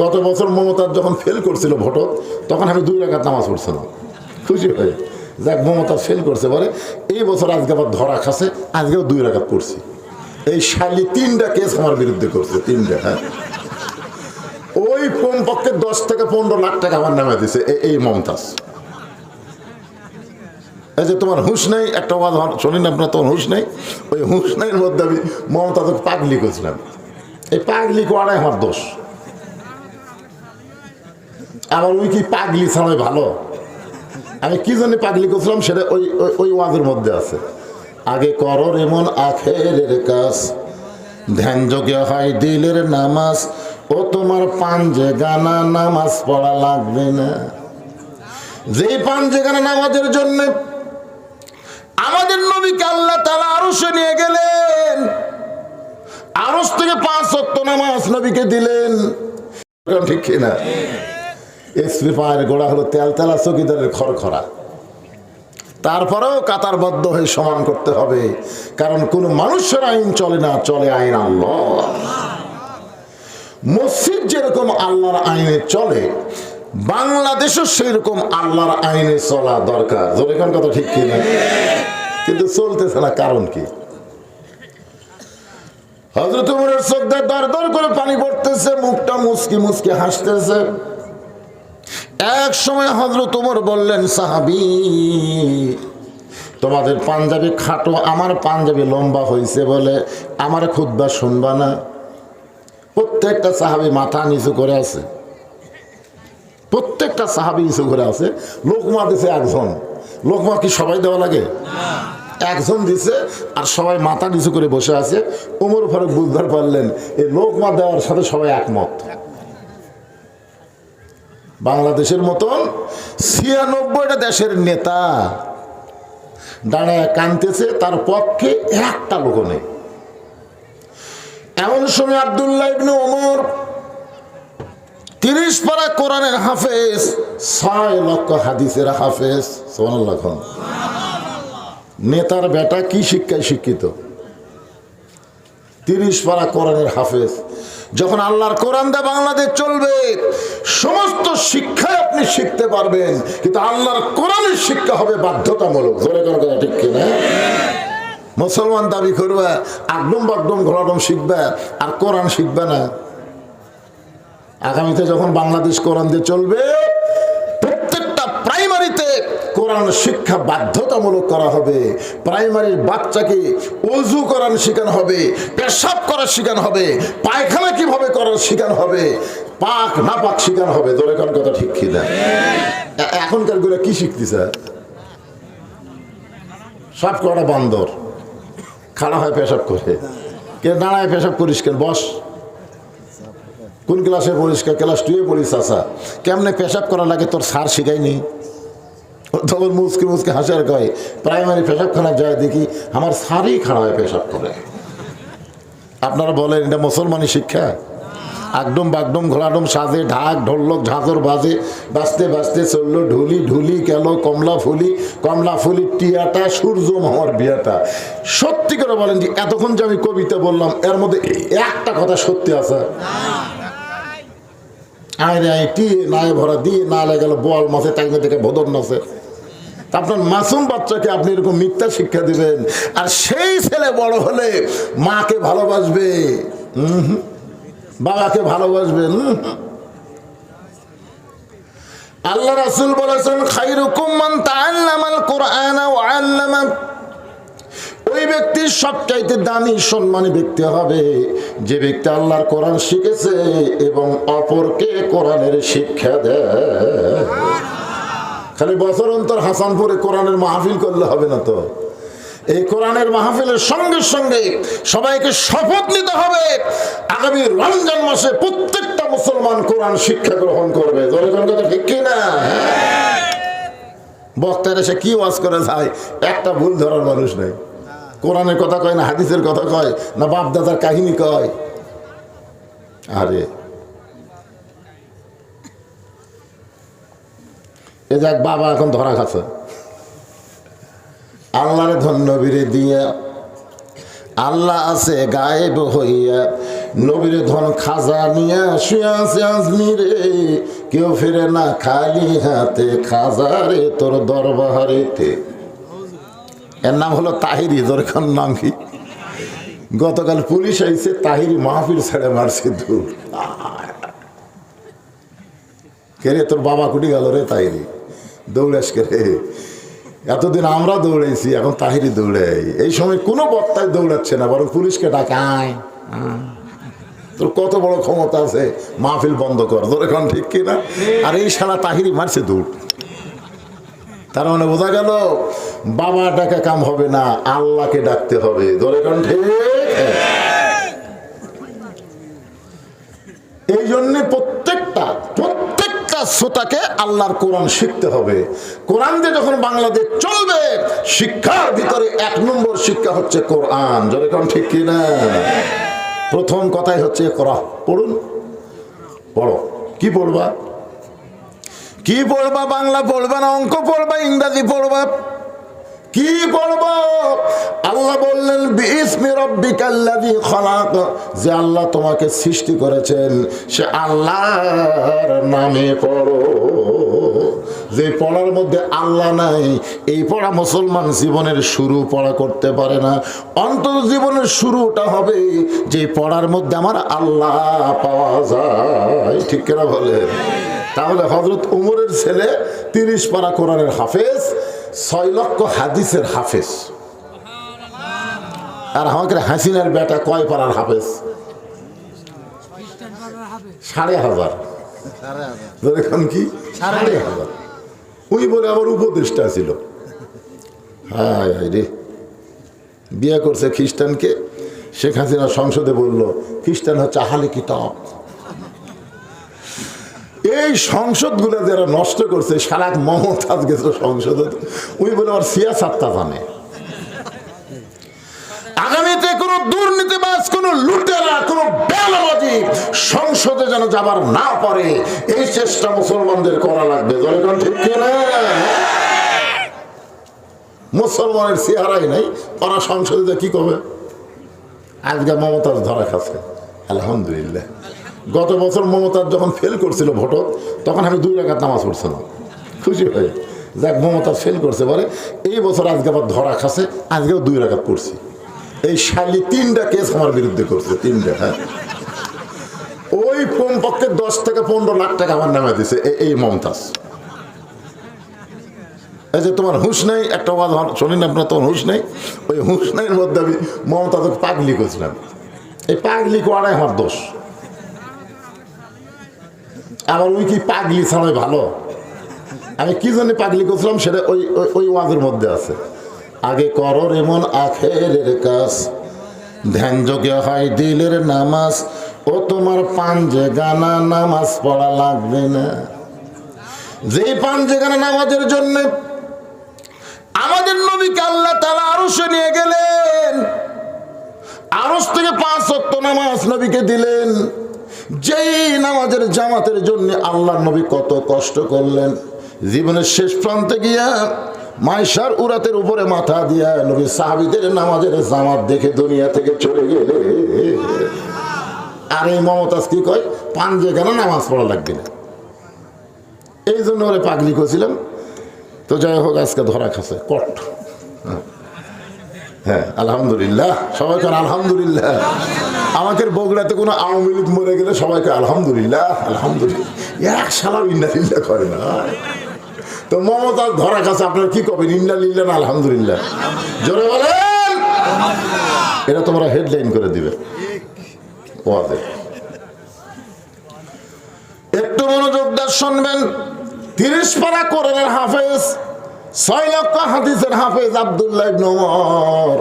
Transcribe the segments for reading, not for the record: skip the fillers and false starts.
গত বছর মমতাজ যখন ফেল করছিল ভোটত, তখন আমি 2 রাকাত নামাজ পড়ছিলাম খুশি হয়ে, যাক মমতাজ ফেল করছে বলে। এই বছর আজকে আবার ধরা খাসে, আজকেও 2 রাকাত পড়ছি। এই শালি 3টা কেস আমার বিরুদ্ধে করছে, 3টা। হ্যাঁ, ওই কমপক্ষে 10 থেকে 15 লাখ টাকা আমার নামে দিছে এই মমতাজ। এই যে তোমার হুঁশ নেই, একটা ওয়াজ শোনেন আপনার, তোমার হুঁশ নেই, ওই হুঁশ নেইয়ের মধ্যে আমি মমতাজকে পাগলি করছিলাম। এই পাগলি করাটাই আমার দোষ। আমার ওই কি পাগলি ছাড়াই ভালো, আমি কি জন্য পাগলি করছিলাম সেটা ওই ওয়াজের মধ্যে আছে। আগে করো এমন আখেরের কাজ, ধ্যান যোগে হয় দিলের নামাজ, ও তোমার পাঞ্জে গানা নামাজ পড়া লাগবে না। যেই পাঞ্জে গানা নামাজের জন্য আমাদের নবীকে আল্লাহ তাআলা আরশে নিয়ে গেলেন, আরশ থেকে 5 ওয়াক্ত নামাজ নবীকে দিলেন, ঠিক কিনা? এসপি পায়ের গোড়া হলো তেলতেলা চকিদারের খড়খড়া, তারপরেও কাতারবদ্ধ হয়ে সমান করতে হবে, কারণ কোন মানুষের আইন চলে না, চলে আইন আল্লাহ। মসজিদ যেরকম আল্লাহর আইনে চলে, বাংলাদেশও সেরকম আল্লাহর আইনে চলা দরকার। যেরকম কথা ঠিক কিনা? কিন্তু চলতেছে না, কারণ কি? হযরত ওমরের চোখ দিয়ে দর দর করে পানি পড়তেছে, মুখটা মুচকি মুচকি হাসতেছে। এক সময় হযরত ওমর বললেন, সাহাবী, তোমাদের পাঞ্জাবি খাটো, আমার পাঞ্জাবি লম্বা হয়েছে বলে আমার খুতবা শুনবা না? প্রত্যেকটা সাহাবী মাথা নিচু করে আছে, প্রত্যেকটা সাহাবী নিচু করে আছে। লোকমা দিছে একজন, লোকমা কি সবাই দেওয়া লাগে? একজন দিছে, আর সবাই মাথা নিচু করে বসে আছে। ওমর ফারুক বুঝতে পারলেন এই লোকমা দেওয়ার সাথে সবাই একমত। বাংলাদেশের মতন 96টা দেশের নেতা দাঁড়ায় কাঁদতেছে, তার পক্ষে একটা লোক নেই। এমন সময় আব্দুল্লাহ ইবনে ওমর 30 পারা কোরআনের হাফেজ, 6 লক্ষ হাদিসের হাফেজ, সুবহানাল্লাহ। নেতার বেটা কি শিক্ষায় শিক্ষিত? 30 পারা কোরআনের হাফেজ। যখন আল্লাহর কোরআন দিয়ে বাংলাদেশ চলবে, সমস্ত শিক্ষায় আপনি শিখতে পারবেন, কিন্তু আল্লাহর কোরআনের শিক্ষা হবে বাধ্যতামূলক। জোরে করে কথা ঠিক কিনা? মুসলমান দাবি করবে, আগডম বাগডম ঘোলাডম শিখবে, আর কোরআন শিখবে না। আগামীতে যখন বাংলাদেশ কোরআন দিয়ে চলবে, প্রত্যেকটা প্রাইমারিতে কোরআন শিক্ষা বাধ্যতামূলক করা হবে। প্রাইমারির বাচ্চাকে ওযু করার শেখানো হবে, পেশাব করা শেখানো হবে, পায়খানা কিভাবে করার শেখানো হবে, পাক না পাক শেখানো হবে। তোরে কোন কথা ঠিক কিনা? এখনকার গুলো কি শিখতেছে? সব কটা বান্দর, খাড়া হয় পেশাব করে, কে দাঁড়ায় পেশাব করিস কেন? বস। কোন ক্লাসে পড়িস? ক্লাস 2 এ পড়িস। আসা কেমনে পেশাব করা লাগে তোর স্যার শিখায়নি? তখন মুসকে মুসকে হাসার কয়, প্রাইমারি পেশাবখানা যায় দেখি আমার স্যারই খাড়া হয় পেশাব করে। আপনারা বলেন এটা মুসলমানি শিক্ষা? আগডম বাগডম ঘোলাডম সাজে, ঢাক ঢোলক ঝাঁঝর বাজে, বাজতে বাজতে চললো ঢুলি, ঢুলি গেল কমলা ফুলি, কমলা ফুলির টিয়াটা, সূর্য মামার বিয়াটা। সত্যি করে বলেন যে এতক্ষণ যে আমি কবিতা বললাম, এর মধ্যে একটা কথা সত্যি আছে? আয় আয় টিয়ে নাই ভরা দিয়ে না গেল বল মাছে, তাই না দেখে ভোদর নাচে। আপনার মাসুম বাচ্চাকে আপনি এরকম মিথ্যা শিক্ষা দিবেন, আর সেই ছেলে বড় হলে মাকে ভালোবাসবে, বাবাকে ভালোবাসবেন। আল্লাহ রাসূল বলেছেন, খায়রুকুম মান তাআল্লামাল কুরআনা ওয়া আল্লামা। ওই ব্যক্তি সবচাইতে দামি সম্মানী ব্যক্তি হবে যে ব্যক্তি আল্লাহর কোরআন শিখেছে এবং অপরকে কোরআনের শিক্ষা দেয়। খালি বছর অন্তর হাসানপুরে কোরআনের মাহফিল করলে হবে না তো। এই কোরআনের মাহফিলের সঙ্গে সঙ্গে সবাইকে শপথ নিতে হবে, আগামী রমজান মাসে প্রত্যেকটা মুসলমান কোরআন শিক্ষা গ্রহণ করবে। কথা ঠিক কিনা? বক্তার এসে কি ওয়াজ করে যায়, একটা ভুল ধরার মানুষ নেই। কোরআনের কথা কয় না, হাদিসের কথা কয় না, বাপ দাদার কাহিনী কয়। আরে এ যাক, বাবা এখন ধরা খাচ্ছে। আল্লাহর ধন্য বীরে দিয়া, আল্লাহ আছে গায়েব হইয়া, নবীর ধন খাজা নিয়া শুয়াছে আজমিরে, কেউ ফিরে না খালি হাতে, খাজা রে তোর দরবারেতে। এর নাম হলো তাহিরি। দরকার নাম কি? গতকাল পুলিশ আইছে, তাহিরি মাহফিল ছেড়ে মারছে দূর। কে রে তোর বাবা কুটি গেল রে তাহিরি, দৌড়াস কে রে? এতদিন আমরা দৌড়াইছি, এখন তাহিরি দৌড়াই। এই সময় কোনো বক্তায় দৌড়াচ্ছে না, বরং পুলিশকে ডাকায়। তোর কত বড় ক্ষমতা আছে, মাহফিল বন্ধ কর। তোর এখন ঠিক কিনা? আর এই শালা তাহিরি মারছে দৌড়। তার মানে বোঝা গেল বাবা ডাকা কাম হবে না, আল্লাহকে ডাকতে হবে। ধরে কোন ঠিক? এই জন্য প্রত্যেকটা শ্রোতাকে আল্লাহর কোরআন শিখতে হবে। কোরআন দিয়ে যখন বাংলাদেশ চলবে, শিক্ষার ভিতরে 1 নম্বর শিক্ষা হচ্ছে কোরআন। ধরে কোন ঠিক কিনা? প্রথম কথাই হচ্ছে কোরআন পড়ুন। পড়ো। কি পড়বা? কি পড়বা? বাংলা পড়বা না অঙ্ক পড়বা, ইংরেজি পড়বা? কি পড়ব? আল্লাহ বললেন বিইসমি রাব্বিকাল্লাযী খলাক, যে আল্লাহ তোমাকে সৃষ্টি করেছেন সে আল্লাহর নামে পড়ো। যে পড়ার মধ্যে আল্লাহ নাই, এই পড়া মুসলমান জীবনের শুরু পড়া করতে পারে না। অন্তত জীবনের শুরুটা হবে যে পড়ার মধ্যে আমার আল্লাহ পাওয়া যায়। ঠিক কিনা বলেন? তাহলে হযরত উমরের ছেলে 30 পারা কোরআনের হাফেজ, 6 লক্ষ হাদিসের হাফেজ। আর আমাকে হাসিনার বেটা কয় পারার হাফেজ? 5,500। এখন কি 5,500? ওই বলে আবার উপদেষ্টা ছিল। হায় হায় রে, বিয়ে করছে খ্রিস্টানকে। শেখ হাসিনা সংসদে বলল খ্রিস্টান হচ্ছে আহলে কিতাব। এই সংসদগুলো যারা নষ্ট করছে, সারা মমতাজ গেছে সংসদে, ওই বলে আমার সিয়াসাতটা জানে। আগামীতে কোনো দুর্নীতিবাজ, কোনো লুটেরা, কোনো বেলাবাজি সংসদে যেন যাবার না পারে, এই চেষ্টা মুসলমানদের করা লাগবে। ঠিক কিনা? মুসলমানের চেহারাই নাই, ওরা সংসদে কি করবে? আজকে মমতাজ ধরা খাচ্ছে, আলহামদুলিল্লাহ। গত বছর মমতাজ যখন ফেল করছিল ভোট, তখন আমি 2 রাকাত নামাজ পড়ছিলাম, খুশি হয়ে। যাক, মমতাজ ফেল করছে বলে এই বছর আজকে আবার ধরা খাচ্ছে, আজকেও 2 রাকাত পড়ছি। এই শালি 3টা কেস আমার বিরুদ্ধে করছে, 3টা। হ্যাঁ, ওই কমপক্ষে 10 থেকে 15 লাখ টাকা আমার নামে দিছে এই মমতাজ। এই যে তোমার হুঁশ নেই, একটা ওয়াজ শোনেন আপনার, তোমার হুঁশ নেই, ওই হুঁশ নেইয়ের মধ্যে আমি মমতাজকে পাগলি করছিলাম। এই পাগলি করাই আমার দোষ। আমার ওই কি পাগলি ছাড়াই ভালো? আমি কি জন্য পাগলি করছিলাম সেটা ওই ওয়াজের মধ্যে আছে। আগে করো এমন আখেরের কাজ, ধ্যান যোগে হয় দিলের নামাজ, ও তোমার পাঞ্জে গানা নামাজ পড়া লাগবে না। যে পাঞ্জে গানা নামাজের জন্য আমাদের নবীকে আল্লাহ তাআলা আরশে নিয়ে গেলেন, আরশ থেকে 5 ওয়াক্ত নামাজ নবীকে দিলেন। যেই নামাজের জামাতের জন্য আল্লাহর নবী কত কষ্ট করলেন, জীবনের শেষ প্রান্তে গিয়া মাইশার উরাতের উপরে মাথা দিয়া নবী সাহাবীদের নামাজের জামাত দেখে দুনিয়া থেকে চলে গেলে। আর এই মমতাজ কি কয়? পাঞ্জে কেন নামাজ পড়া লাগবে না। এই জন্য ওরে পাগলি করছিলাম। তো যাই হোক, আজকে ধরা খাচ্ছে কট। হ্যাঁ, আলহামদুলিল্লাহ। সবাইকে আলহামদুলিল্লাহ। আমাদের বগুড়াতে কোনো আওয়ামী লীগ মরে গেলে সবাইকে আলহামদুলিল্লাহ আলহামদুলিল্লাহ, এক সালাম ইন্নালিল্লাহ করে না। তো মমতাজ ধরা খাচ্ছে, আপনারা কি করবেন? ইন্নালিল্লাহ না আলহামদুলিল্লাহ? জোরে বলেন। এটা তোমরা হেডলাইন করে দিবে ওয়াজে। একটু মনোযোগ দিয়ে শুনবেন। 30 পারা কোরআনের হাফেজ, 6 লক্ষ হাদিসের হাফেজ আব্দুল্লাহ ইবনে ওমর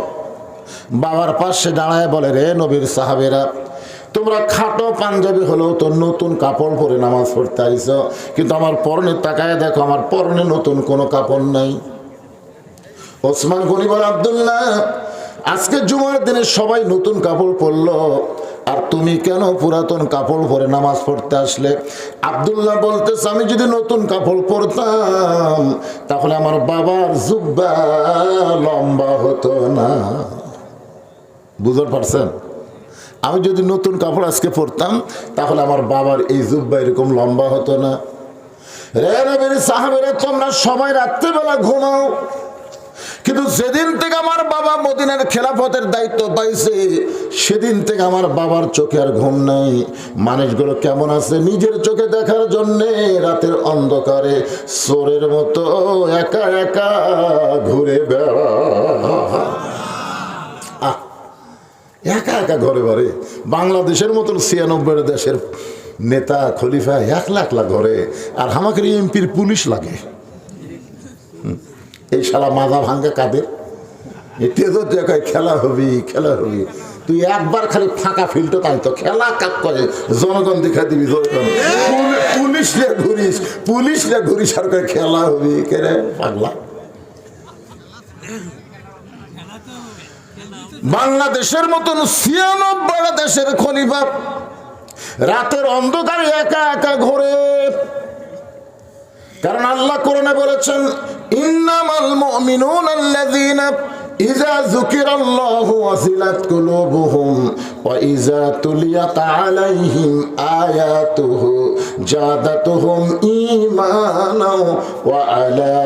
বাবার পাশে দাঁড়ায় বলে, রে নবীর সাহাবেরা, তোমরা খাটো পাঞ্জাবি হলেও তো নতুন কাপড় পরে নামাজ পড়তে আইছো, কিন্তু আমার পরনে তাকায় দেখো, আমার পরনে নতুন কোনো কাপড় নাই। ওসমান গনি বলে, আব্দুল্লাহ, আজকে জুমার দিনে সবাই নতুন কাপড় পরলো, আর তুমি কেন পুরাতন কাপড় পরে নামাজ পড়তে আসলে? আব্দুল্লাহ বলতেছে, আমি যদি নতুন কাপড় পরতাম তাহলে আমার বাবার জুব্বা লম্বা হতো না। বুঝতে পারছেন? আমি যদি নতুন কাপড় আজকে পরতাম তাহলে আমার বাবার এই জুব্বা এরকম লম্বা হতো না। রে নবীর সাহাবীরা, তোমরা সবাই রাত্রিবেলা ঘুমাও, কিন্তু যেদিন থেকে আমার বাবা মদিনার খেলাফতের দায়িত্ব পাইছে সেদিন থেকে আমার বাবার চোখে আর ঘুম নাই। মানুষগুলো কেমন আছে নিজের চোখে দেখার জন্যে রাতের অন্ধকারে চোরের মতো একা একা ঘুরে বেড়া, একা একা ঘরে ঘরে। বাংলাদেশের মতন 96 দেশের নেতা খলিফা একলা একলা ঘরে, আর আমাকে এমপির পুলিশ লাগে। এই শালা মাজা ভাঙ্গা কাদের তেজর জায়গায় খেলা হবি খেলা হবি, তুই একবার খালি ফাঁকা ফিল্ড টানতো খেলা কাপ করে জনগণ দেখা দিবি, পুলিশরা ঘুরিস আর করে খেলা হবি কেরে পাগলা। বাংলাদেশের মতন 96 দেশের খলিফা রাতের অন্ধকারে একা একা ঘোরে। কারণ আল্লাহ কোরআনে বলেছেন, ইন্নামাল মুমিনুনা আল্লাযীনা ইযা যুকিরাল্লাহু ওয়াজিলাত কুলুবুহুম ওয়া ইযা তুলিয়াত আলাইহিম আয়াতুহু জাদাতুহুম ঈমানাও ওয়া আলা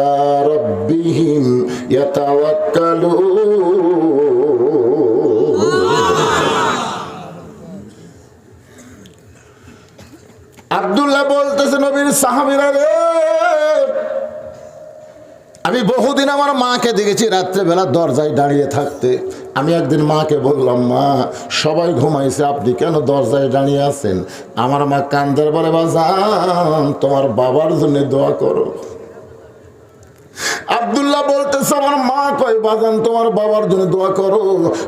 রাব্বিহিম ইয়াতাওয়াক্কালুন। আব্দুল্লাহ বলতেছে, নবীর সাহাবীরা রে, আমি বহুদিন আমার মাকে দেখেছি রাত্রেবেলা দরজায় দাঁড়িয়ে থাকতে। আমি একদিন মাকে বললাম, মা সবাই ঘুমাইছে, আপনি কেন দরজায় দাঁড়িয়ে আছেন? আমার মা কান্দের বলে, বাজান তোমার বাবার জন্য দোয়া করো। আব্দুল্লাহ বলতেছে, আমার মা কয়, বাজান তোমার বাবার জন্য দোয়া করো।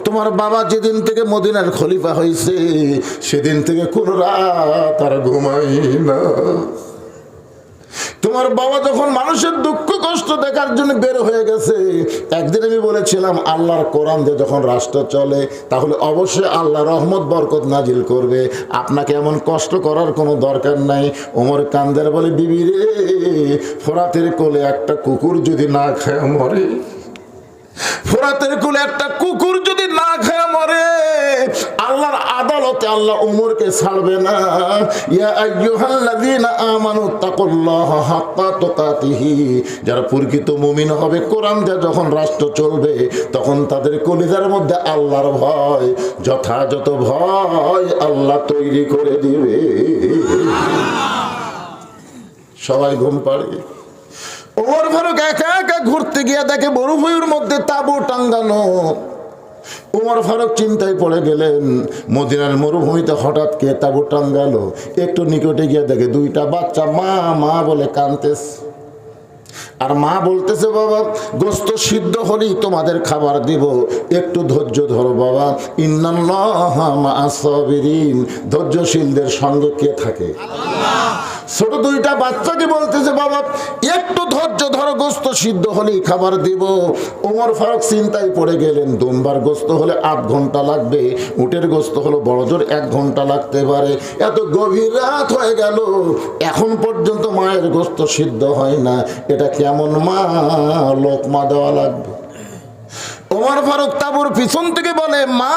তোমার বাবা যেদিন থেকে মদিনার খলিফা হয়েছে সেদিন থেকে কোন রাত আর ঘুমাই না। তোমার বাবা যখন মানুষের দুঃখ কষ্ট দেখার জন্য বের হয়ে গেছে, একদিন আমি বলেছিলাম আল্লাহর কোরআন দিয়ে যখন রাষ্ট্র চলে তাহলে অবশ্যই আল্লাহ রহমত বরকত নাজিল করবে, আপনাকে এমন কষ্ট করার কোনো দরকার নাই। ওমর কান্দের বলে, বিবি রে, ফোরাতের কোলে একটা কুকুর যদি না খায় মরে, ফোরাতের কোলে একটা কুকুর যদি না খায় মরে, আল্লাহর আদালতে আল্লাহ ওমরকে ছাড়বে না। ইয়া আইয়ুহাল্লাযীনা আমানু তাকুল্লাহা হাক্কা তুকাতিহি, যারা প্রকৃত মুমিন হবে, কোরআন দিয়ে যখন রাষ্ট্র চলবে তখন তাদের কলিজার মধ্যে আল্লাহর ভয়, যথাযথ ভয় আল্লাহ তৈরি করে দিবে। সবাই ঘুম পাড়ে। ওমর ফারুক একা একা ঘুরতে গিয়ে দেখে মরুভূমির মধ্যে তাঁবু টাঙ্গানো। ওমর ফারুক চিন্তায় পড়ে গেলেন, মদিনার মরুভূমিতে হঠাৎ কে তাঁবু টাঙ্গালো? একটু নিকটে গিয়ে দেখে দুইটা বাচ্চা মা মা বলে কাঁদতেছে। আর মা বলতেছে, বাবা গোস্ত সিদ্ধ হলেই তোমাদের খাবার দিব, একটু ধৈর্য ধরো বাবা। ইন্নাল্লাহা মা'আস সাবিরিন, ধৈর্যশীলদের সঙ্গে কে থাকে? ছোট দুইটা বাচ্চাকে বলতেছে, বাবা একটু ধৈর্য ধরো, গোস্ত সিদ্ধ হলেই খাবার দিব। ওমর ফারুক চিন্তায় পড়ে গেলেন, দুম্বার গোস্ত হলে 8 ঘন্টা লাগবে, উটের গোস্ত হলো বড় জোর 1 ঘন্টা লাগতে পারে। এত গভীর রাত হয়ে গেল, এখন পর্যন্ত মায়ের গোস্ত সিদ্ধ হয় না, এটা কেমন মা, লোকমা দেওয়া লাগবে। ওমর ফারুক তাঁবুর পিছন থেকে বলে, মা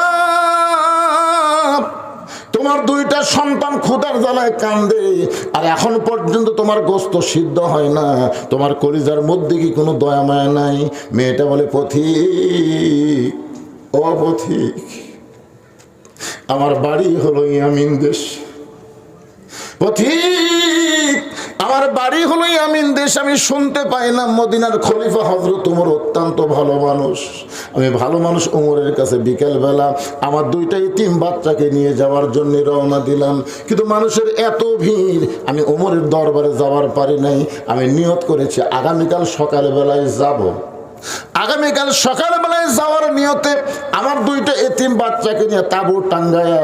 তোমার দুইটা সন্তান ক্ষুধার জ্বালায় কান্দে, আর এখন পর্যন্ত তোমার গোস্ত সিদ্ধ হয় না, তোমার কলিজার মধ্যে কি কোনো দয়া মায়া নাই? মেয়েটা বলে, পথিক, ও পথিক, আমার বাড়ি হলো ইয়ামিন দেশ। পথিক, আমার বাড়ি হলো ইয়ামিন দেশ। আমি শুনতে পাইলাম মদিনার খলিফা হযরত ওমর অত্যন্ত ভালো মানুষ। আমি ভালো মানুষ ওমরের কাছে বিকেলবেলা আমার দুইটা ইতিম বাচ্চাকে নিয়ে যাওয়ার জন্য রওনা দিলাম, কিন্তু মানুষের এত ভিড় আমি ওমরের দরবারে যাওয়ার পারি নাই। আমি নিয়ত করেছি আগামীকাল সকালবেলায় যাব। আগামীকাল সকালবেলায় যাওয়ার নিয়তে আমার দুইটা এতিম বাচ্চাকে নিয়ে তাঁবু টাঙ্গায়া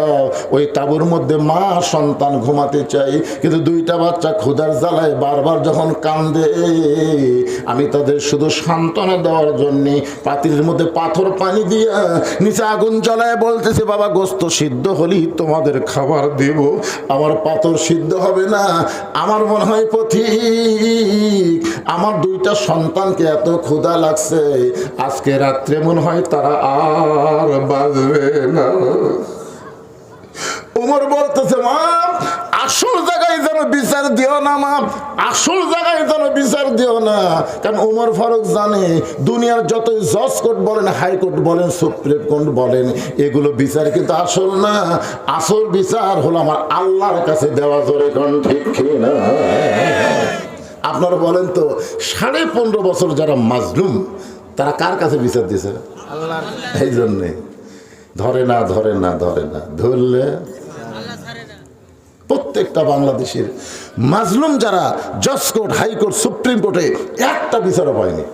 ওই তাঁবুর মধ্যে মা সন্তান ঘুমাতে চাই, কিন্তু দুইটা বাচ্চা ক্ষুধার জ্বালায় বারবার যখন কান্দে, আমি তাদের শুধু সান্ত্বনা দেওয়ার জন্যে পাতিলের মধ্যে পাথর পানি দিয়া নিচে আগুন জ্বালায় বলতেছে, বাবা গোস্ত সিদ্ধ হলেই তোমাদের খাবার দেব, আমার পাথর সিদ্ধ হবে না। আমার মনে হয় পথিক, আমার দুইটা সন্তানকে এত ক্ষুধা লাগছে, আজকে রাত্রে মনে হয় তারা আর বাঁচবে না। ওমর বলতেছে মা আসল জায়গায় যেন বিচার দিও না মা, আসল জায়গায় যেন বিচার দিও না। কারণ ওমর ফারুক জানে দুনিয়ার যতই জজ কোর্ট বলেন, হাইকোর্ট বলেন, সুপ্রিম কোর্ট বলেন, এগুলো বিচার কিন্তু আসল না। আসল বিচার হলো আমার আল্লাহর কাছে দেওয়া। জোরে কোন ঠিক কিনা? আপনারা বলেন তো 15.5 বছর যারা মাজলুম তারা কার কাছে বিচার দিয়েছে? আল্লাহর। এই জন্যে ধরে না ধরে না ধরে না, ধরলে প্রত্যেকটা বাংলাদেশের মাজলুম যারা জজ কোর্ট, হাইকোর্ট, সুপ্রিম কোর্টে একটা বিচারও পায়নি,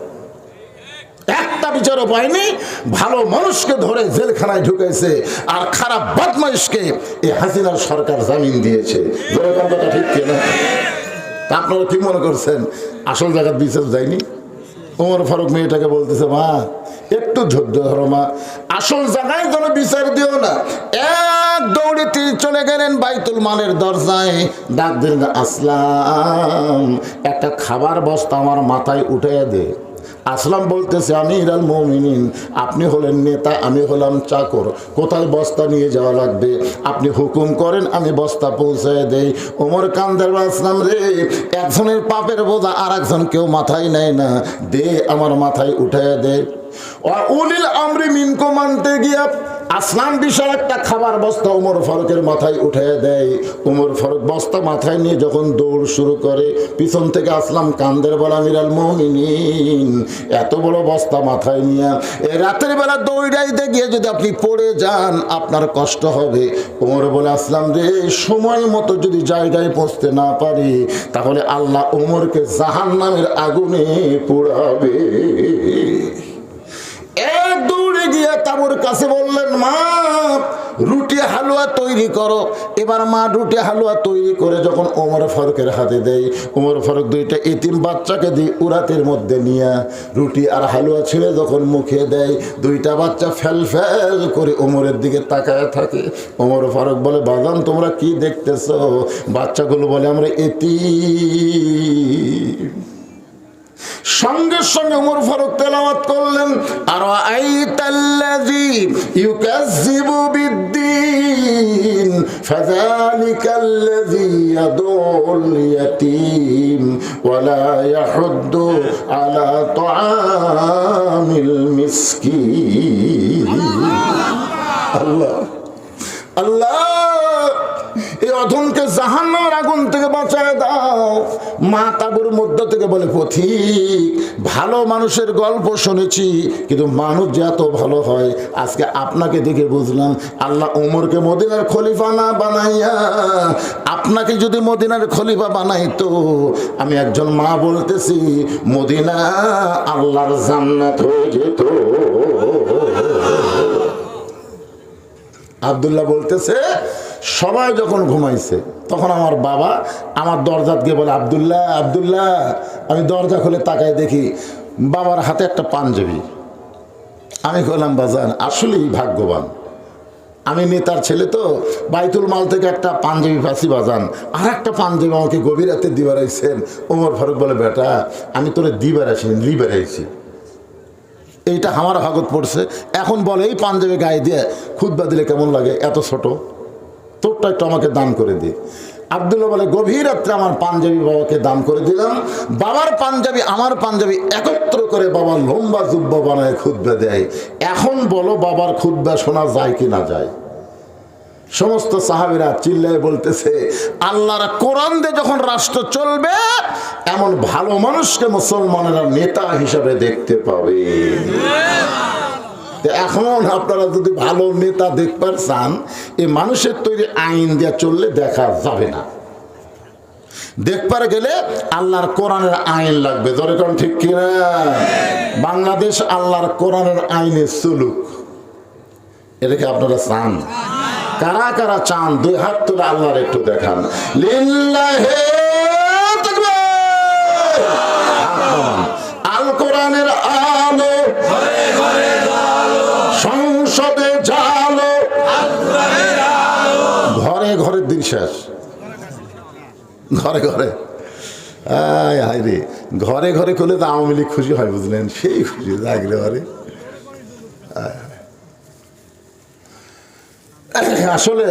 একটা বিচারও পায়নি। ভালো মানুষকে ধরে জেলখানায় ঢুকাইছে আর খারাপ বদমাইশকে এই হাসিনার সরকার জামিন দিয়েছে। কথাটা ঠিক কিনা? আপনারা কি মনে করছেন আসল জায়গার বিচার যায়নি? ওমর ফারুক মেয়েটাকে বলতেছে মা একটু ধৈর্য ধরো মা, আসল জায়গায় যেন বিচার দিও না। এক দৌড়ে তিনি চলে গেলেন বাইতুল মালের দরজায়, ডাক দিলেন আসলাম একটা খাবার বস্তা আমার মাথায় উঠাইয়া দে। আসলাম বলতেছে আমিরুল মুমিনিন, আপনি হলেন নেতা, আমি হলাম চাকর, কোথায় বস্তা নিয়ে যাওয়া লাগবে আপনি হুকুম করেন, আমি বস্তা পৌঁছায় দেই। ওমর কান্দার আসলাম রে, একজনের পাপের বোঝা আর একজন কেউ মাথায় নেয় না, দে আমার মাথায় উঠাইয়া দে। উলিল আমরি মিনকুম মানতে গিয়া আসলাম বিশাল একটা খাবার বস্তা ওমর ফারুকের মাথায় উঠাইয়া দেয়। ওমর ফারুক বস্তা মাথায় নিয়ে যখন দৌড় শুরু করে, পিছন থেকে আসলাম কান্দের বলা আমিরুল মুমিনিন এত বড় বস্তা মাথায় নিয়ে রাতের বেলা দৌড়াইতে গিয়ে যদি আপনি পড়ে যান আপনার কষ্ট হবে। ওমর বলে আসলাম রে, সময় মতো যদি জায়গায় পৌঁছতে না পারি তাহলে আল্লাহ ওমরকে জাহান্নামের আগুনে পোড়াবে। এক দৌড়ে গিয়ে তাবুর কাছে বললেন মা রুটি হালুয়া তৈরি করো। এবার মা রুটি হালুয়া তৈরি করে যখন ওমর ফারুকের হাতে দেয়, ওমর ফারুক দুইটা এতিম বাচ্চাকে দিয়ে উরাতের মধ্যে নিয়ে রুটি আর হালুয়া ছেড়ে যখন মুখে দেয়, দুইটা বাচ্চা ফেল ফেল করে ওমরের দিকে তাকায় থাকে। ওমর ফারুক বলে বাজান তোমরা কি দেখতেছ? বাচ্চাগুলো বলে আমরা এতিম। সঙ্গে সঙ্গে ওমর ফারুক তেলাওয়াত করলেন আর আইতাল্লাযী ইউকাযযিবু বিদ্দীন ফাযালিকাল্লাযী ইয়াদুল ইয়াতীম ওয়া লা ইয়াহুদ্দু আলা তুআমিল মিসকিন। আল্লাহ আল্লাহ এই অধমকে জাহান্নামের আগুন থেকে বাঁচায় দাও। মা তাবুর মধ্য থেকে বলে পথিক ভালো মানুষের গল্প শুনেছি কিন্তু মানুষ যে এত ভালো হয় আজকে আপনাকে দেখে বুঝলাম। আল্লাহ ওমরকে মদিনার খলিফা না বানাইয়া আপনাকে যদি মদিনার খলিফা বানাইতো, আমি একজন মা বলতেছি মদিনা আল্লাহর জান্নাত হয়ে যেত। আব্দুল্লাহ বলতেছে সবাই যখন ঘুমাইছে তখন আমার বাবা আমার দরজা দিয়ে বলে আব্দুল্লাহ আব্দুল্লাহ। আমি দরজা খুলে তাকায় দেখি বাবার হাতে একটা পাঞ্জাবি। আমি বললাম বাজান আসলেই ভাগ্যবান, আমি নেতার ছেলে তো বাইতুল মাল থেকে একটা পাঞ্জাবি পাচ্ছি বাজান, আর একটা পাঞ্জাবি আমাকে গভীর রাতে দিবার আইছেন। ওমর ফারুক বলে বেটা আমি তোরে দিবার আসিনি লিবার আইছি, এইটা আমার ভাগত পড়ছে। এখন বলে এই পাঞ্জাবি গায়ে দিয়ে খুতবা দিলে কেমন লাগে, এত ছোট, তোরটা একটু আমাকে দান করে দি। আব্দুল্লাহ বলে গভীর রাত্রে আমার পাঞ্জাবি বাবাকে দান করে দিলাম। বাবার পাঞ্জাবি আমার পাঞ্জাবি একত্র করে বাবা লম্বা জুব্বা বানায় খুতবা দেয়। এখন বলো বাবার খুতবা শোনা যায় কি না যায়? সমস্ত সাহাবীরা চিল্লায় বলতেছে আল্লাহর কোরআন দিয়ে যখন রাষ্ট্র চলবে এমন ভালো মানুষকে মুসলমানেরা নেতা হিসাবে দেখতে পাবে। এখন আপনারা যদি ভালো নেতা দেখবার চান এই মানুষের তৈরি আইন দিয়ে চললে দেখা যাবে না। দেখবার গেলে আল্লাহর কোরআনের আইন লাগবে। ধরে কোন ঠিক কিনা? বাংলাদেশ আল্লাহর কোরআনের আইনে চলুক, এটাকে আপনারা চান? কারা কারা চান দুই হাত তুলে আল্লাহর একটু দেখান। লিল্লাহি তাকবীর। আল কোরআনের আলো সংসদে জালো, ঘরে ঘরে দিন শেষ, ঘরে ঘরে হাই রে ঘরে ঘরে করলে তো আওয়ামী লীগ খুশি হয় বুঝলেন, সেই খুশি জাগলে ঘরে। আসলে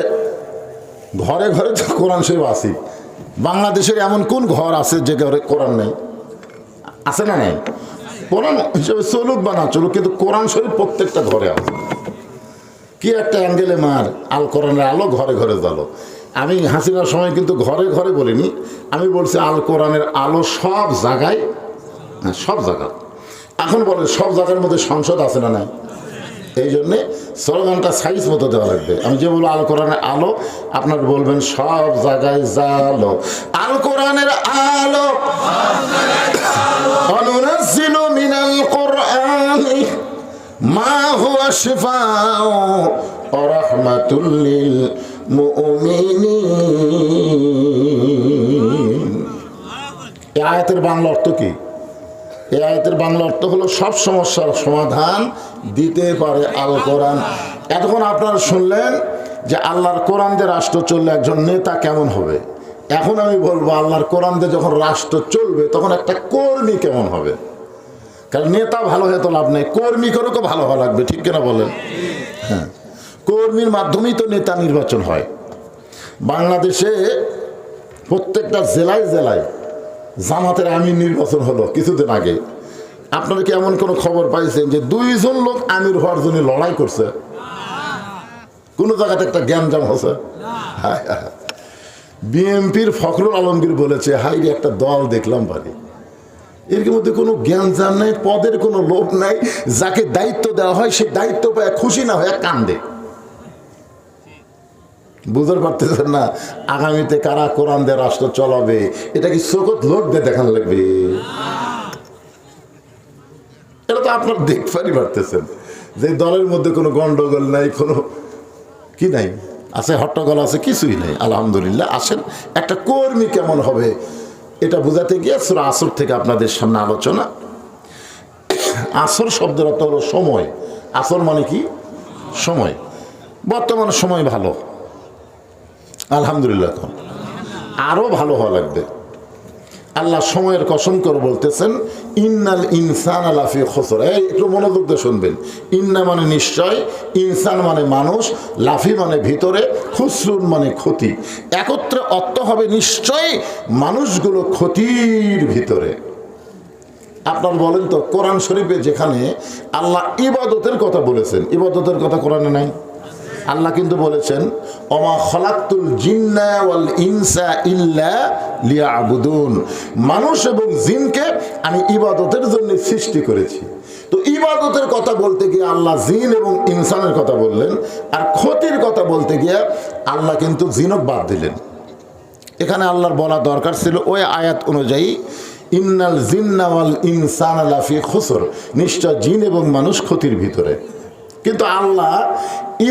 ঘরে ঘরে তো কোরআন শরীফ আছে। বাংলাদেশের এমন কোন ঘর আছে যে ঘরে কোরআন নেই? আছে না নাই? কোরআন হিসেবে চলুক বা না চলুক, কিন্তু কোরআন শরীফ প্রত্যেকটা ঘরে আছে। কি একটা অ্যাঙ্গেলে মার, আল কোরআনের আলো ঘরে ঘরে জ্বালো। আমি হাসিনার সময় কিন্তু ঘরে ঘরে বলিনি, আমি বলছি আল কোরআনের আলো সব জায়গায়, হ্যাঁ সব জায়গায়। এখন বলে সব জায়গার মধ্যে সংসদ আছে না নাই? এই জন্যে স্লোগানটা সাইজ মতো দেওয়া লাগবে। আমি যে বলবো আল কোরআনের আলো, আপনার বলবেন সব জায়গায় জালো, আল কোরআনের আলো অনুনাজ্জিলু মিনাল কোরআনি মা হুয়া শিফাউ ওয়া রাহমাতুল লিল মুমিনিন। এই আয়াতের বাংলা অর্থ কি? এই আয়াতের বাংলা অর্থ হলো সব সমস্যার সমাধান দিতে পারে আল কোরআন। এতক্ষণ আপনারা শুনলেন যে আল্লাহর কোরআন দিয়ে রাষ্ট্র চললে একজন নেতা কেমন হবে। এখন আমি বলবো আল্লাহর কোরআন দিয়ে যখন রাষ্ট্র চলবে তখন একটা কর্মী কেমন হবে। কারণ নেতা ভালো হয়ে তো লাভ নেই, কর্মী করেও ভালো হওয়া লাগবে, ঠিক কিনা বলেন? হ্যাঁ, কর্মীর মাধ্যমেই তো নেতা নির্বাচন হয়। বাংলাদেশে প্রত্যেকটা জেলায় জেলায় জামাতের আমির নির্বাচন হলো কিছুদিন আগে। আপনারা কি এমন কোনো খবর পাইছেন যে 2 জন লোক আমির হওয়ার জন্য লড়াই করছে? কোন জায়গাতে একটা গ্যাঞ্জাম হচ্ছে? বিএনপির ফখরুল আলমগীর বলেছে, হাই রে একটা দল দেখলাম বাড়ি, এর মধ্যে কোনো গ্যাঞ্জাম নাই, পদের কোনো লোভ নাই, যাকে দায়িত্ব দেওয়া হয় সে দায়িত্ব পায় খুশি না হয়ে কান্দে। বুঝতে পারতেছেন না আগামীতে কারা কোরআন দিয়ে রাষ্ট্র চলাবে? এটা কি চোখত লোক দিয়ে দেখানো লাগবে? এটা তো আপনার দেখতে পারতেছেন যে দলের মধ্যে কোনো গন্ডগোল নাই, কোনো কি নাই, আছে হট্টগোল আছে, কিছুই নেই। আলহামদুলিল্লাহ। আসেন একটা কর্মী কেমন হবে এটা বোঝাতে গিয়ে সূরা আসর থেকে আপনাদের সামনে আলোচনা। আসর শব্দের অর্থ হলো সময়। আসর মানে কি? সময়। বর্তমান সময় ভালো, আলহামদুলিল্লাহ। এখন আরো ভালো হওয়া লাগবে। আল্লাহ সময়ের কসম করে বলতেছেন, ইন্নাল ইনসানা লাফি খুসর। এই একটু মনোযোগ দিয়ে শুনবেন। ইন্না মানে নিশ্চয়, ইনসান মানে মানুষ, লাফি মানে ভিতরে, খুসরুন মানে ক্ষতি। একত্রে অর্থ হবে নিশ্চয় মানুষগুলো ক্ষতির ভিতরে। আপনার বলেন তো কোরআন শরীফে যেখানে আল্লাহ ইবাদতের কথা বলেছেন, ইবাদতের কথা কোরআনে নাই? আল্লাহ কিন্তু বলেছেন, ওমা খলাকতুল জিন্না ওয়াল ইনসা ইল্লা লিয়াবুদুন, মানুষ এবং জিনকে আমি ইবাদতের জন্য সৃষ্টি করেছি। তো ইবাদতের কথা বলতে গিয়ে আল্লাহ জিন এবং ইনসানের কথা বললেন, আর ক্ষতির কথা বলতে গিয়ে আল্লাহ কিন্তু জিনক বাদ দিলেন। এখানে আল্লাহর বলা দরকার ছিল ওই আয়াত অনুযায়ী, ইন্নাল জিন্না ওয়াল ইনসানা লাফি খুসর, নিশ্চয় জিন এবং মানুষ ক্ষতির ভিতরে। কিন্তু আল্লাহ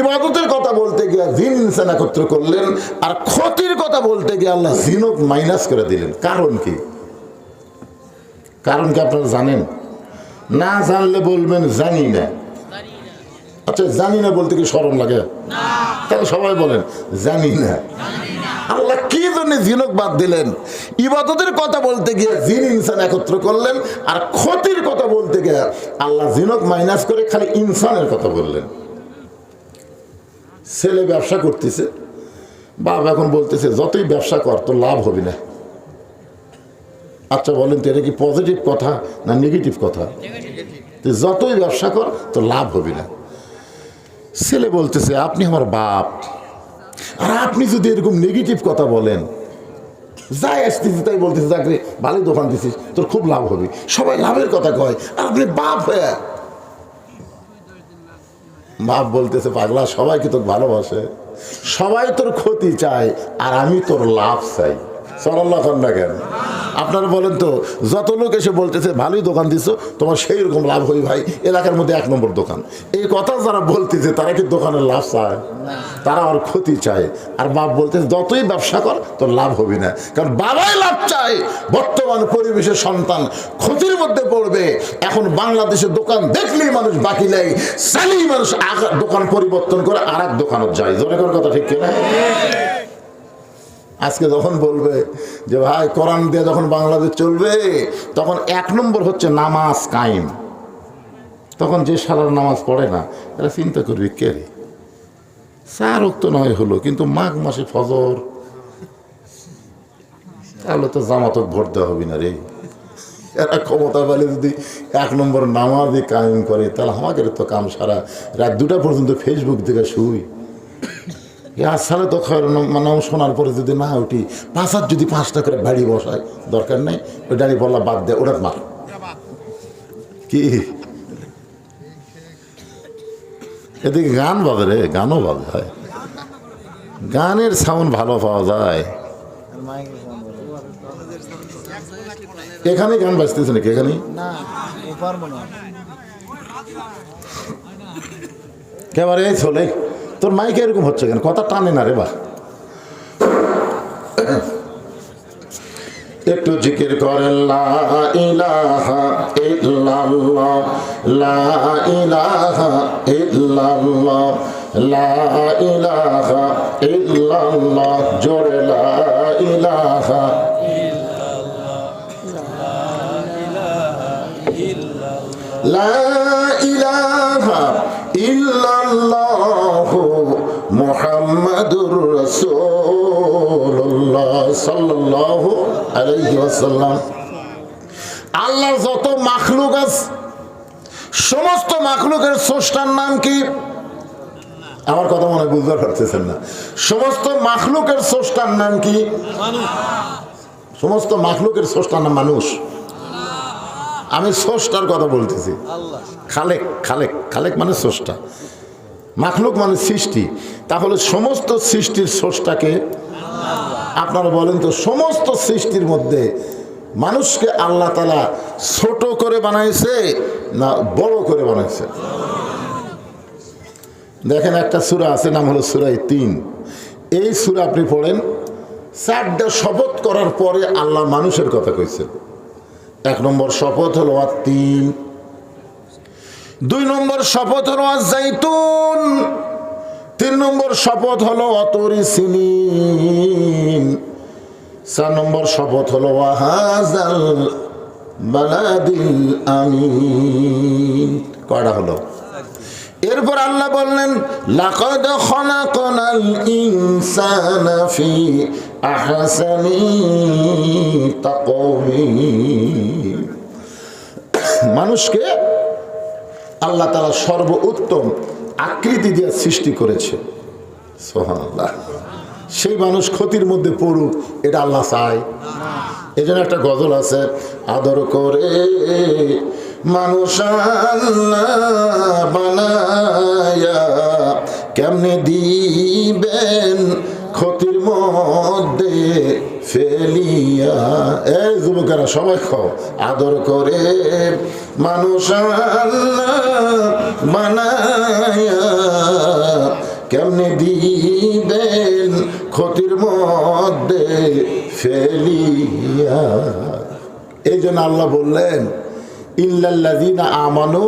ইবাদতের কথা বলতে গিয়ে জিন ইনসান একত্র করলেন, আর ক্ষতির কথা বলতে গিয়ে আল্লাহ জিনক মাইনাস করে দিলেন। কারণ কি? কারণ কি আপনারা জানেন? না জানলে বলবেন জানি না। আচ্ছা, জানি না বলতে কি শরম লাগে? তাহলে সবাই বলেন জানি না। আল্লাহ কি জন্য জিনক বাদ দিলেন? ইবাদতের কথা বলতে গিয়ে জিন ইনসান একত্র করলেন, আর ক্ষতির কথা বলতে গিয়ে আল্লাহ জিনক মাইনাস করে খালি ইনসানের কথা বললেন। ছেলে ব্যবসা করতেছে, বাবা এখন বলতেছে যতই ব্যবসা কর তো লাভ হবে না। আচ্ছা বলেন তো এটা কি পজিটিভ কথা না নেগেটিভ কথা? যতই ব্যবসা কর তো লাভ হবে না। ছেলে বলতেছে আপনি আমার বাপ, আর আপনি যদি এরকম নেগেটিভ কথা বলেন, যাই আসতেছি তাই বলতেছে চাকরি ভালোই দোকান দিছিস, তোর খুব লাভ হবে, সবাই লাভের কথা কয়, আর আপনি বাপ হয়ে। বাপ বলতেছে পাগলা, সবাই কি তোর ভালোবাসে? সবাই তোর ক্ষতি চায়, আর আমি তোর লাভ চাই। সাল্লাল্লাহু আলাইহি ওয়া সাল্লাম। আপনারা বলেন তো, যত লোক এসে বলতেছে ভালোই দোকান দিছো, তোমার সেই রকম লাভ হই ভাই, এলাকার মধ্যে 1 নম্বর দোকান, এই কথা যারা বলতেছে তারা কি দোকানের লাভ চায়? তারা আমার ক্ষতি চায়। আর বাপ বলতেছে যতই ব্যবসা কর তোর লাভ হবে না, কারণ বাবাই লাভ চায়। বর্তমান পরিবেশের সন্তান ক্ষতির মধ্যে পড়বে। এখন বাংলাদেশে দোকান দেখলেই মানুষ বাকি নেই, চাইলেই মানুষ দোকান পরিবর্তন করে আর এক দোকানত যায়। জোরে করে কথা ঠিক কিনা? আজকে যখন বলবে যে ভাই কোরআন দিয়ে যখন বাংলাদেশ চলবে, তখন 1 নম্বর হচ্ছে নামাজ কায়েম। তখন যে সালার নামাজ পড়ে না, এরা চিন্তা করবে কে রে, 4 ওয়াক্ত নয় হলো, কিন্তু মাঘ মাসে ফজর, তাহলে তো জামাতক ভোট দেওয়া হবে না রে। এরা ক্ষমতা পেলে যদি 1 নম্বর নামাজে কায়েম করে, তাহলে আমাদের তো কাম সারা রাত 2টা পর্যন্ত ফেসবুক থেকে শুই। সালে তো নাম শোনার পরে যদি না উঠি, 5 হাত যদি 5টা করে বাড়ি বসায়, দরকার নেই, ওই দাঁড়িয়ে বললা বাদ দেয়, ওটা মার কি। এদিকে গান বাজে রে, গানও বাজে হয়, গানের সাউন্ড ভালো পাওয়া যায়। এখানে গান বাজতেছে নাকি? এখানে একেবারে চলে। তোর মাইক এরকম হচ্ছে কেন? কথা টানে না রে বা। একটু জিকির করেন লা ইলাহা ইল্লাল্লাহ, লা ইলাহা ইল্লাল্লাহ, লা ইলাহা ইল্লাল্লাহ, জোরে লা ইলাহা লা ইলাহা ইল্লাল্লাহু মুহাম্মাদুর রাসূলুল্লাহ সাল্লাল্লাহু আলাইহি ওয়াসাল্লাম। আল্লাহর যত মাখলুক আছে, সমস্ত মাখলুকের স্রষ্টার নাম কি? আমার কথা মনে বুঝতে পারতেছেন না। সমস্ত মাখলুকের স্রষ্টার নাম কি? সমস্ত মাখলুকের স্রষ্টার নাম মানুষ। আমি স্রষ্টার কথা বলতেছি। খালেক, খালেক, খালেক মানে স্রষ্টা, মাখলুক মানে সৃষ্টি। তাহলে সমস্ত সৃষ্টির স্রষ্টাকে আপনারা বলেন তো, সমস্ত সৃষ্টির মধ্যে মানুষকে আল্লাহ তাআলা ছোট করে বানাইছে না বড় করে বানাইছে? দেখেন, একটা সূরা আছে, নাম হলো সূরা ৩। এই সূরা আপনি পড়েন, 4টা শপথ করার পরে আল্লাহ মানুষের কথা কইছেন। 1 নম্বর শপথ হলো আত-তিন, 2 নম্বর শপথ হলো আজ-জাইতুন, 3 নম্বর শপথ হলো অতরি সিনিন, 4 নম্বর শপথ হলো ওয়াহাজাল বালাদিল আমিন। কয়টা হলো? এরপর আল্লাহ বললেন লাকাদ খলাকনাল ইনসানা ফি আহসানি তাকওয়িম। মানুষকে আল্লাহ তাআলা সর্বোত্তম আকৃতি দিয়ে সৃষ্টি করেছে। সুবহানাল্লাহ। সেই মানুষ ক্ষতির মধ্যে পড়ুক, এটা আল্লাহ চায়। এই জন্য একটা গজল আছে, আদর করে মানুষ আল্লাহ বানায়া কেমনে দিবেন ক্ষতির মধ্যে ফেলিয়া। এই যুবকেরা সবাই খাও, আদর করে মানুষ আল্লাহ বানায়া কেমনে দিবেন ক্ষতির মধ্যে ফেলিয়া। এই জন্য আল্লাহ বললেন ইল্লাল্লাযীনা আমানু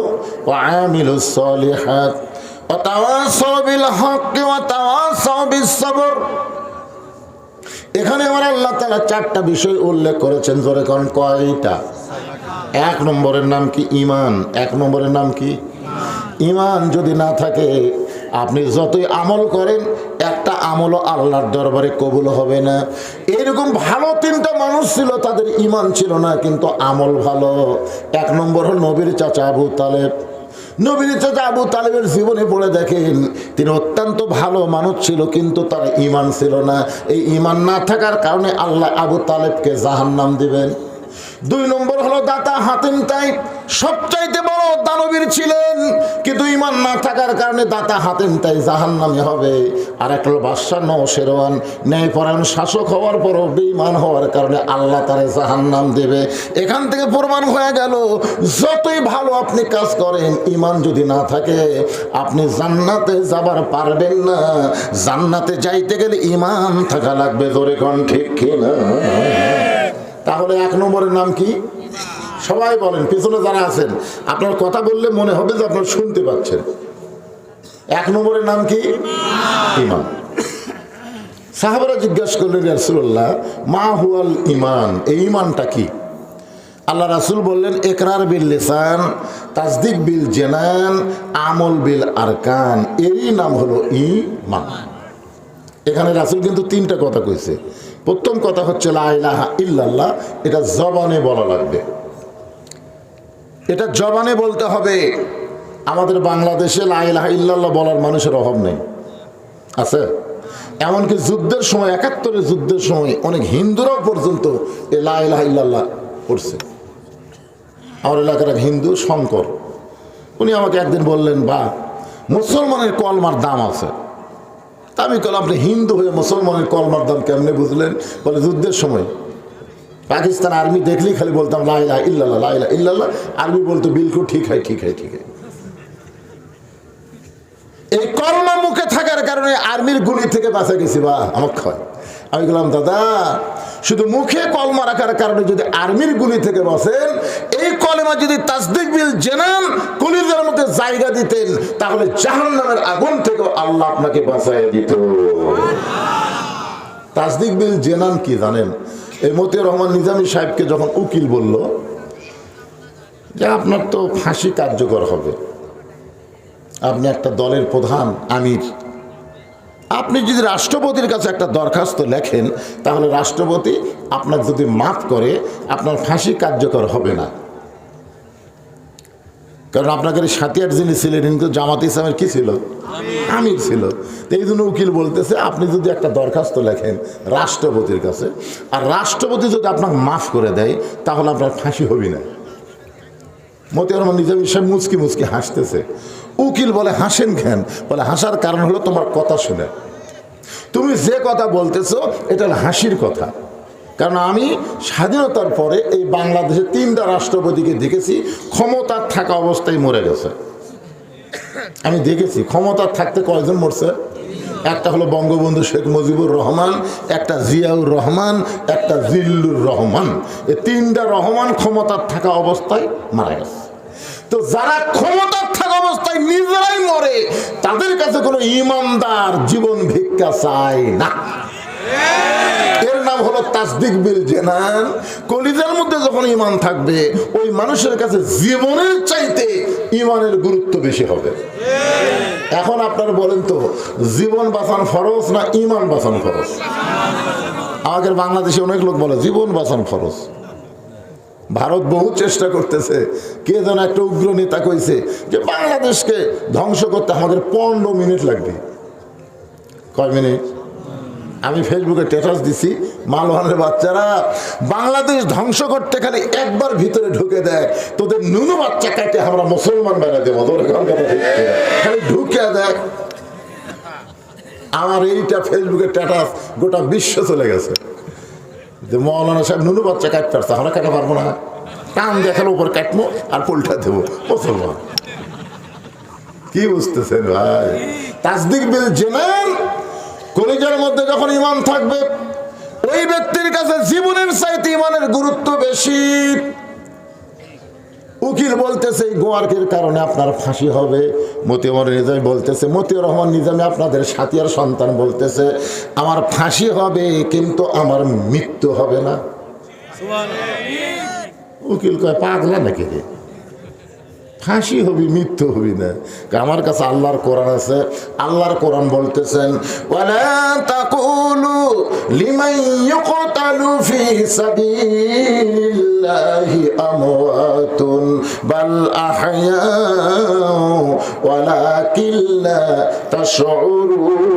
ওয়া আমিলুস সালিহাত ওয়া তাওয়াসাউ বিল হক্কি ওয়া তাওয়াসাউ বিস সবর। এখানে আমার আল্লাহ তাআলা 4টা বিষয় উল্লেখ করেছেন। জোরে কোন কয়টা? 1 নম্বরের নাম কি? ঈমান। 1 নম্বরের নাম কি? ঈমান যদি না থাকে, আপনি যতই আমল করেন, একটা আমলও আল্লাহর দরবারে কবুল হবে না। এরকম ভালো 3টা মানুষ ছিল, তাদের ঈমান ছিল না কিন্তু আমল ভালো। 1 নম্বর হল নবীর চাচা আবু তালেব। নবীর চাচা আবু তালেবের জীবনে পড়ে দেখেন, তিনি অত্যন্ত ভালো মানুষ ছিল কিন্তু তার ঈমান ছিল না। এই ঈমান না থাকার কারণে আল্লাহ আবু তালেবকে জাহান্নাম দিবেন। 2 নম্বর হলো দাতা হাতিম তাই, সবচাইতে বড় দানবীর ছিলেন কিন্তু ঈমান না থাকার কারণে দাতা হাতিম তাই জাহান্নামে হবে। আর একটা হলো বাদশা নওশেরওয়ান, ন্যায়পরায়ণ শাসক হওয়ার পরও বেঈমান হওয়ার কারণে আল্লাহ তারে জাহান্নাম দেবে। এখান থেকে প্রমাণ হয়ে গেল, যতই ভালো আপনি কাজ করেন, ঈমান যদি না থাকে আপনি জান্নাতে যাবার পারবেন না। জান্নাতে যাইতে গেলে ঈমান থাকা লাগবে। জোরে কোন ঠিক কিনা? তাহলে 1 নম্বরের নাম কি? সবাই বলেন, পিছনে যারা আছেন, আপনার কথা বললে মনে হবে যে আপনারা শুনতে পাচ্ছেন। 1 নম্বরের নাম কি? ঈমান। সাহাবারা জিজ্ঞাসা করলেন, ইয়া রাসূলুল্লাহ মা হুয়াল ঈমান, এই ঈমানটা কি? আল্লাহ রাসূল বললেন ইকরার বিল লিসান, তাসদিক বিল জানান, আমল বিল আরকান, এরই নাম হলো ঈমান। এখানে রাসূল কিন্তু তিনটা কথা কইছে। প্রথম কথা হচ্ছে লা ইলাহা ইল্লাল্লাহ, এটা জবানে বলা লাগবে, এটা জবানে বলতে হবে। আমাদের বাংলাদেশে লা ইলাহা ইল্লাল্লাহ বলার মানুষের অভাব নেই, আছে। এমনকি যুদ্ধের সময়, ৭১ যুদ্ধের সময় অনেক হিন্দুরাও পর্যন্ত এ লা ইলাহা ইল্লাল্লাহ পড়ছে। আমার এলাকার এক হিন্দু শঙ্কর, উনি আমাকে একদিন বললেন, বা মুসলমানের কলমার দাম আছে। তা আমি বললাম, আপনি হিন্দু হয়ে মুসলমানের কলমার দাম কেমনে বুঝলেন? বলে, যুদ্ধের সময় পাকিস্তান আর্মি দেখলেই খালি বলতাম লা ইলাহা ইল্লাল্লাহ, লা ইলাহা ইল্লাল্লাহ। আর্মি বলতো বিলকুল ঠিক হয়, ঠিক হয়, ঠিক হয়। এই কলমা মুখে থাকার কারণে আর্মির গুলি থেকে বাঁচা গেছি। বা আমার ক্ষয়। আমি বললাম, দাদা শুধু মুখে কলমা রাখার কারণে যদি আর্মির গুলি থেকে বাঁচেন, এই কলমা যদি তাসদিক বিল জানান কলিজার মধ্যে জায়গা দিতেন, তাহলে জাহান্নামের আগুন থেকে আল্লাহ আপনাকে বাঁচায় দিত। তাসদিক বিল জানান কি জানেন? এই মতিউর রহমান নিজামী সাহেবকে যখন উকিল বলল যে আপনার তো ফাঁসি কার্যকর হবে, আপনি একটা দলের প্রধান, আমির, আপনি যদি রাষ্ট্রপতির কাছে একটা দরখাস্ত লেখেন, তাহলে রাষ্ট্রপতি আপনার যদি মাফ করে আপনার ফাঁসি কার্যকর হবে না। কারণ আপনাকে সাথিয়ার যিনি ছিলেন কিন্তু জামাত ইসলামের কি ছিল? আমির ছিল। তো এই জন্য উকিল বলতেছে, আপনি যদি একটা দরখাস্ত লেখেন রাষ্ট্রপতির কাছে, আর রাষ্ট্রপতি যদি আপনাকে মাফ করে দেয়, তাহলে আপনার ফাঁসি হবে না। মতিউর রহমান নিজামী সাহেব মুচকি মুচকি হাসতেছে। উকিল বলে, হাসেন কেন? বলে, হাসার কারণ হলো তোমার কথা শুনে। তুমি যে কথা বলতেছো এটা হলো হাসির কথা। কারণ আমি স্বাধীনতার পরে এই বাংলাদেশে 3টা রাষ্ট্রপতিকে দেখেছি ক্ষমতার থাকা অবস্থায় মরে গেছে। আমি দেখেছি ক্ষমতার থাকতে কয়জন মরছে। একটা হলো বঙ্গবন্ধু শেখ মুজিবুর রহমান, একটা জিয়াউর রহমান, একটা জিল্লুর রহমান। এই 3টা রহমান ক্ষমতার থাকা অবস্থায় মারা গেছে। তো যারা ক্ষমতার থাকা অবস্থায় নিজেরাই মরে, তাদের কাছে কোনো ইমানদার জীবন ভিক্ষা চায় না। এর নাম হলো তাসদিক বিল জানান। কলিজার মধ্যে যখন ঈমান থাকবে, ওই মানুষের কাছে জীবনের চাইতে ঈমানের গুরুত্ব বেশি হবে। এখন আপনারা বলেন তো, জীবন বাঁচানো ফরজ না ঈমান বাঁচানো ফরজ? আমাদের বাংলাদেশে অনেক লোক বলে জীবন বাঁচানো ফরজ। ভারত বহু চেষ্টা করতেছে। কে যেন একটা উগ্র নেতা কইছে যে বাংলাদেশকে ধ্বংস করতে আমাদের 15 মিনিট লাগবে। কয় মিনিট? আমি ফেসবুকে স্ট্যাটাস দিছি, মালওয়ানের বাচ্চারা বাংলাদেশ ধ্বংস করতে খালি একবার ভিতরে ঢুকে দেয়, তোদের নুনু বাচ্চা কাটে আমরা মুসলমান বানাই দেবো, খালি ঢুকে দেয়। আমার এইটা ফেসবুকে স্ট্যাটাস গোটা বিশ্ব চলে গেছে যে মৌলানা সাহেব নুনু বাচ্চা কাটতে পারছে, আমরা কাটা পারবো না। টান দেখালো উপর কাটবো আর পোলটা দেবো মুসলমান। কি বুঝতেছেন ভাই? তাসদিক বিল জানান, কলিজার মধ্যে যখন ঈমান থাকবে, ওই ব্যক্তির কাছে জীবনের চাইতে ঈমানের গুরুত্ব বেশি। উকিল বলতেছে এই গোয়ার্কের কারণে আপনার ফাঁসি হবে। মতিউর নিজামী বলতেছে, মতিউর রহমান নিজামী আপনাদের সাথিয়ার সন্তান বলতেছে আমার ফাঁসি হবে কিন্তু আমার মৃত্যু হবে না। উকিল কয় পাগলা নাকি রে? ফাঁসি হবি, মৃত্যু হবি না। আমার কাছে আল্লাহর কোরআন আছে। আল্লাহর কোরআন বলতেছেন, ওয়ালা তাকুলু লিমান ইউকতালু ফি সাবিলিল্লাহি আমওয়াতুন বাল আহয়াউ ওয়ালাকিন লা তাশউরুন।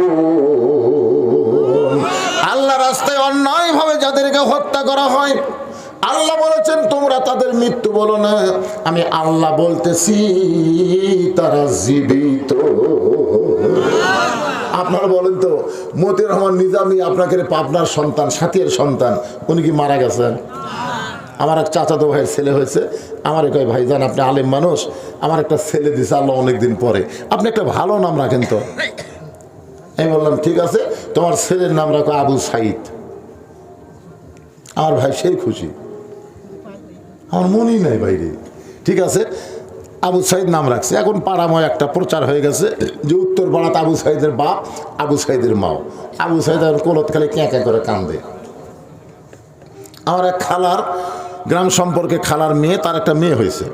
আল্লাহর রাস্তায় অন্যায়ভাবে যাদেরকে হত্যা করা হয়, আল্লাহ বলেছেন তোমরা তাদের মৃত্যু বলো না, আমি আল্লাহ বলতেছি তারা জীবিত। আপনারা বলেন তো, মতিউর রহমান নিজামী আপনাকে পাবনার সন্তান, সাথিয়ার সন্তান, উনি কি মারা গেছেন? আমার এক চাচাতো ভাইয়ের ছেলে হয়েছে। আমার কয় ভাইজান আপনি আলেম মানুষ, আমার একটা ছেলে দিছে আল্লাহ অনেকদিন পরে, আপনি একটা ভালো নাম রাখেন তো। আমি বললাম ঠিক আছে, তোমার ছেলের নাম রাখো আবু সাইদ। আমার ভাই সেই খুশি, আমার মনেই নাই বাইরে। ঠিক আছে, আবু সাইদ নাম রাখছে। এখন পাড়াময় একটা প্রচার হয়ে গেছে যে উত্তর পাড়াতে আবু সাইদের বাপ, আবু সাইদের মাও। আবু সাইদ কোলত খালি ক্যাঁ ক্যাঁ করে কান্দে। আমার এক খালার গ্রাম সম্পর্কে খালার মেয়ে, তার একটা মেয়ে হয়েছে।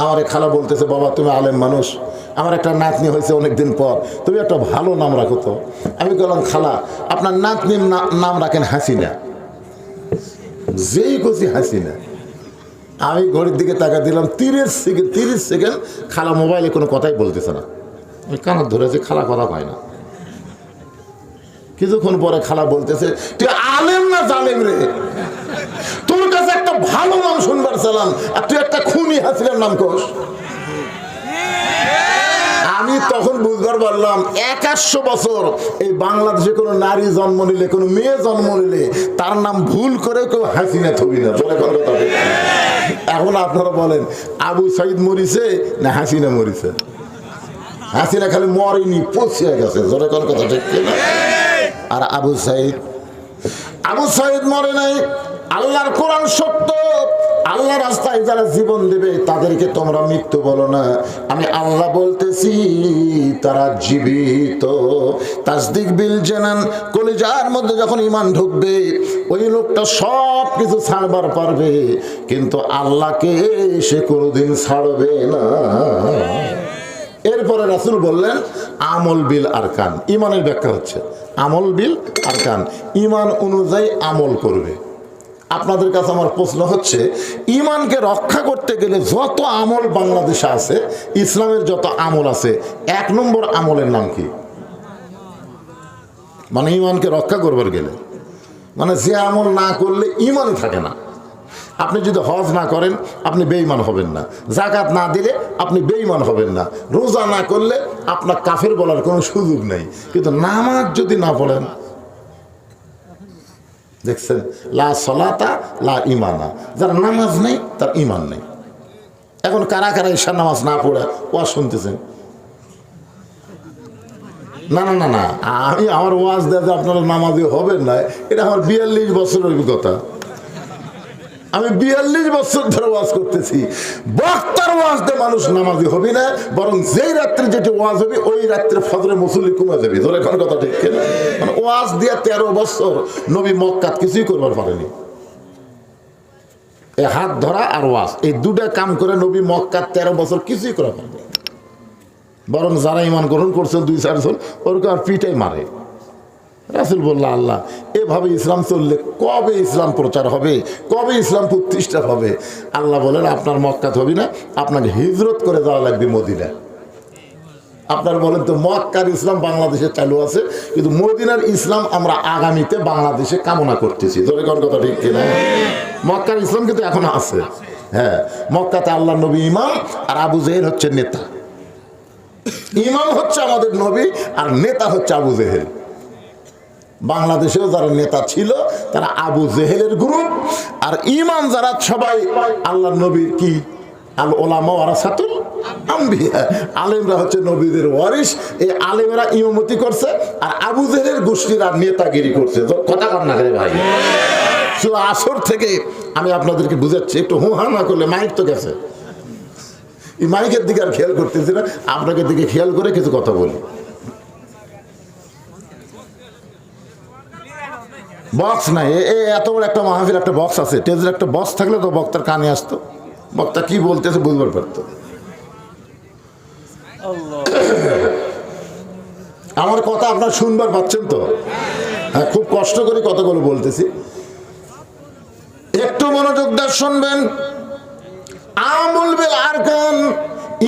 আমার খালা বলতেছে, বাবা তুমি আলেম মানুষ, আমার একটা নাতনি হয়েছে অনেকদিন পর, তুমি একটা ভালো নাম রাখো তো। আমি বললাম, খালা আপনার নাতনির নাম রাখেন হাসিনা। যেই খুশি হাসিনা। আমি ঘড়ির দিকে টাকা দিলাম, 30 সেকেন্ড খালা মোবাইলে কোনো কথাই বলতেছে না। আমি কানত ধরেছি, খালা কথা কয় না। কিছুক্ষণ পরে খালা বলতেছে, তুই আলেম না জালেম রে, তোর কাছে একটা ভালো নাম শুনবার চালাম আর তুই একটা খুনি হাসিনার নাম কোস। আমি তখন বুঝবার পারলাম 100 বছর এই বাংলাদেশে কোনো নারী জন্ম নিলে, কোনো মেয়ে জন্ম নিলে তার নাম ভুল করে কেউ হাসিনা থবি না। এখন আপনারা বলেন, আবু সাইদ মরিছে না হাসিনা মরিছে? হাসিনা খালি মরেনি, পচিয়ে গেছে। জোরে কোন কথা ঠিক না? আর আবু সাইদ মরে নাই। আল্লাহর কোরআন সত্য, আল্লাহ রাস্তায় যারা জীবন দেবে তাদেরকে তোমরা মৃত্যু বলো না। আমি আল্লাহ বলতেছি তারা জীবিত। তাসদিক বিল জানান, কলিজার মধ্যে যখন ঈমান ঢুকবে ওই লোকটা সব কিছু ছাড়বার পারবে, কিন্তু আল্লাহকে সে কোনোদিন ছাড়বে না। এরপরে রাসূল বললেন আমল বিল আরকান। ঈমানের ব্যাখ্যা হচ্ছে আমল বিল আরকান, ঈমান অনুযায়ী আমল করবে। আপনাদের কাছে আমার প্রশ্ন হচ্ছে, ঈমানকে রক্ষা করতে গেলে যত আমল বাংলাদেশে আছে, ইসলামের যত আমল আছে, 1 নম্বর আমলের নাম কি? মানে ঈমানকে রক্ষা করবার গেলে, মানে যে আমল না করলে ঈমানই থাকে না। আপনি যদি হজ না করেন আপনি বেঈমান হবেন না, যাকাত না দিলে আপনি বেঈমান হবেন না, রোজা না করলে আপনার কাফের বলার কোনো সুযোগ নেই। কিন্তু নামাজ যদি না পড়েন, দেখছেন, লা সলাতা লা ইমানা, যার নামাজ নেই তার ঈমান নেই। এখন কারা কারা ঈশার নামাজ না পড়ে ওয়াজ শুনতেছেন? না না না না, আমি আমার ওয়াজ দেয় যে আপনারা নামাজি হবেন না, এটা আমার 42 বছরের অভিজ্ঞতা। আমি 42 বছর ধরে ওয়াজ করতেছি। বক্তার ওয়াজ দিয়ে মানুষ নামাজি হবি না, বরং যেই রাত্রে যেটি ওয়াজ হবে ওই রাত্রে ফজরে মুসল্লি কমে যাবে। ধরে এখন কথা ঠিক কিনা? মানে ওয়াজ দিয়ে 13 বছর নবী মক্কাত কিছুই করবার পারেনি। এই হাত ধরা আর ওয়াজ, এই দুটা কাম করে নবী মক্কাত 13 বছর কিছুই করা পারবে, বরং যারা ঈমান গ্রহণ করছেন 2-4 জন, ওরকে আর পিটাই মারে। রাসূল বললেন, আল্লাহ এভাবে ইসলাম চললে কবে ইসলাম প্রচার হবে, কবে ইসলাম প্রতিষ্ঠা হবে? আল্লাহ বলেন, আপনার মক্কাত হবে না, আপনাকে হিজরত করে যাওয়া লাগবে মদিনা। আপনার বলেন তো, মক্কার ইসলাম বাংলাদেশে চালু আছে, কিন্তু মদিনার ইসলাম আমরা আগামীতে বাংলাদেশে কামনা করতেছি। ধরে কোন কথা ঠিক কিনা? মক্কার ইসলাম কিন্তু এখন আছে। হ্যাঁ, মক্কাতে আল্লাহ নবী ইমাম আর আবু জেহেল হচ্ছে নেতা। ইমাম হচ্ছে আমাদের নবী আর নেতা হচ্ছে আবু জেহেল। বাংলাদেশেও যারা নেতা ছিল তারা আবু জেহেলের গ্রুপ, আর ইমাম যারা সবাই আল্লাহ নবীর কি আল ওলামা ওয়ারাসাতুল আম্বিয়া, আলেমরা হচ্ছে নবীদের ওয়ারিস। এই আলেমরা ইমামতি করছে আর আবু জেহেলের গোষ্ঠীরা নেতাগিরি করছে। কথা কর না রে ভাই। সূরা আসর থেকে আমি আপনাদেরকে বুঝাচ্ছি, একটু হুহা না করলে মাইক তো গেছে। এই মাইকের দিকে আর খেয়াল করতেছি না, আপনাকে দিকে খেয়াল করে কিছু কথা বলি। বক্স নাই, এত বড় একটা মাহফিল, একটা বক্স আছে, টেজের একটা বক্স থাকলে তো বক্তার কানে আসতো, বক্তা কি বলতেছে বুঝবার পারতো। আমার কথা আপনার শুনবার পাচ্ছেন তো? হ্যাঁ, খুব কষ্ট করে কথাগুলো বলতেছি, একটু মনোযোগ দিয়ে শুনবেন। আমল বিল আরকান,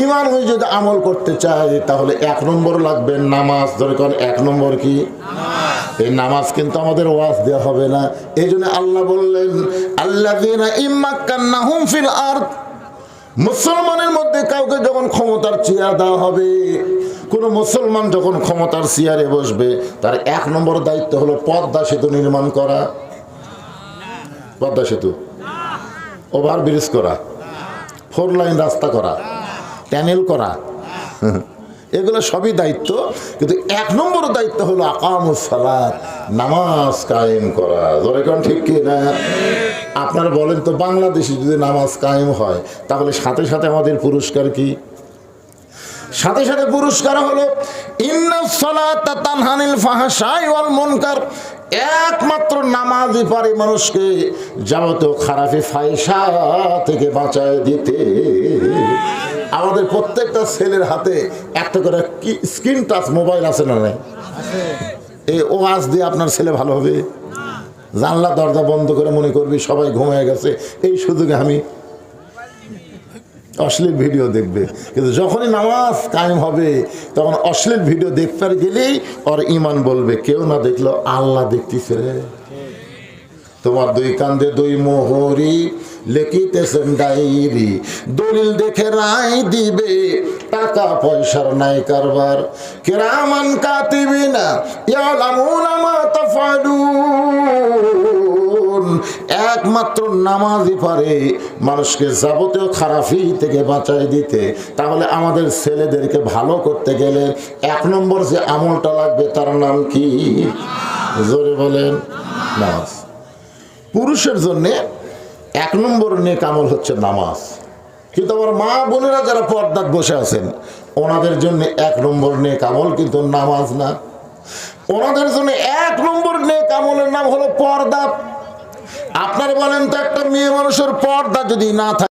ঈমান হয়ে যদি আমল করতে চায় তাহলে 1 নম্বর লাগবে নামাজ। ধরে কোন 1 নম্বর কি? এই নামাজ কিন্তু আমাদের ওয়াজ দেওয়া হবে না। এই জন্য আল্লাহ বললেন, আল্লাযীনা ইম্মাক্কান্নাহুম ফিল আরদ, মুসলমানের মধ্যে কাউকে যখন ক্ষমতার চেয়ার দেওয়া হবে, কোন মুসলমান যখন ক্ষমতার চেয়ারে বসবে, তার 1 নম্বর দায়িত্ব হলো পদ্মা সেতু নির্মাণ করা। পদ্মা সেতু, ওভারব্রিজ করা, 4 লাইন রাস্তা করা, ট্যানেল করা, এগুলো সবই দায়িত্ব। কিন্তু 1 নম্বর দায়িত্ব হলো আকামুস সালাত, নামাজ কায়েম করা। ধরে কোন ঠিক কি না? আপনারা বলেন তো, বাংলাদেশে যদি নামাজ কায়েম হয় তাহলে সাথে সাথে আমাদের পুরস্কার কি? সাথে সাথে পুরস্কার হলো ইন্নাস সালাতা তানহা আনিল ফাহশাই ওয়াল মুনকার। একমাত্র নামাজই পারে মানুষকে যাবতীয় খারাপি ফায়সা থেকে বাঁচায় দিতে। আমাদের প্রত্যেকটা ছেলের হাতে একটা করে স্ক্রিন টাচ মোবাইল আছে না নাই? এই ওয়াজ দিয়ে আপনার ছেলে ভালো হবে? জানলা দরজা বন্ধ করে মনে করবি সবাই ঘুমিয়ে গেছে, এই সুযোগে আমি অশ্লীল ভিডিও দেখবে। কিন্তু যখনই নামাজ কায়েম হবে তখন অশ্লীল ভিডিও দেখতে গেলেই ওর ইমান বলবে কেউ না দেখলো আল্লাহ দেখতেছে রে। তোমার দুই কান্দে দুই মোহরি লিখিতেছেন ডায়েরি, দলিল দেখে রায় দিবে, টাকা পয়সার নাই কারবার। কিরামান কাতিবিনা ইয়ালামুনা মা তাফআলুন। একমাত্র নামাজই পারে মানুষকে যাবতীয় খারাপি থেকে বাঁচাই দিতে। তাহলে আমাদের ছেলেদেরকে ভালো করতে গেলে 1 নম্বর যে আমলটা লাগবে তার নাম কি? জোরে বলেন, নামাজ। পুরুষের জন্য 1 নম্বর নেক আমল হচ্ছে নামাজ। কিন্তু আমার মা বোনেরা যারা পর্দাত বসে আছেন ওনাদের জন্য 1 নম্বর নেক আমল কিন্তু নামাজ না। ওনাদের জন্য 1 নম্বর নেক আমলের নাম হলো পর্দা। আপনারা বলেন তো, একটা মেয়ে মানুষের পর্দা যদি না থাকে